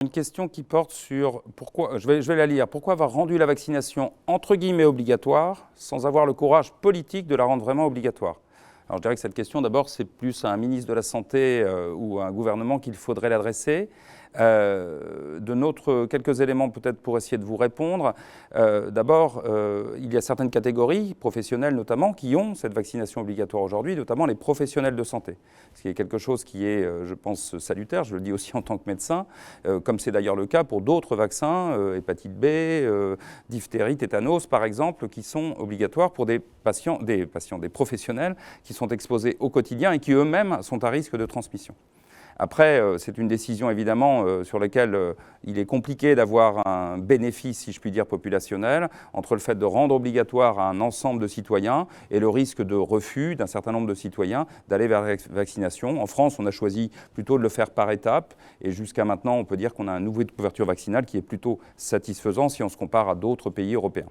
Une question qui porte sur pourquoi, je vais la lire, pourquoi avoir rendu la vaccination entre guillemets obligatoire sans avoir le courage politique de la rendre vraiment obligatoire? Alors je dirais que cette question d'abord c'est plus à un ministre de la Santé ou à un gouvernement qu'il faudrait l'adresser. Quelques éléments peut-être pour essayer de vous répondre. D'abord, il y a certaines catégories professionnelles notamment qui ont cette vaccination obligatoire aujourd'hui, notamment les professionnels de santé. Ce qui est quelque chose qui est, je pense, salutaire, je le dis aussi en tant que médecin, comme c'est d'ailleurs le cas pour d'autres vaccins, hépatite B, diphtérie, tétanos par exemple, qui sont obligatoires pour des professionnels qui sont exposés au quotidien et qui eux-mêmes sont à risque de transmission. Après, c'est une décision évidemment sur laquelle il est compliqué d'avoir un bénéfice, si je puis dire, populationnel, entre le fait de rendre obligatoire à un ensemble de citoyens et le risque de refus d'un certain nombre de citoyens d'aller vers la vaccination. En France, on a choisi plutôt de le faire par étapes et jusqu'à maintenant, on peut dire qu'on a un niveau de couverture vaccinale qui est plutôt satisfaisant si on se compare à d'autres pays européens.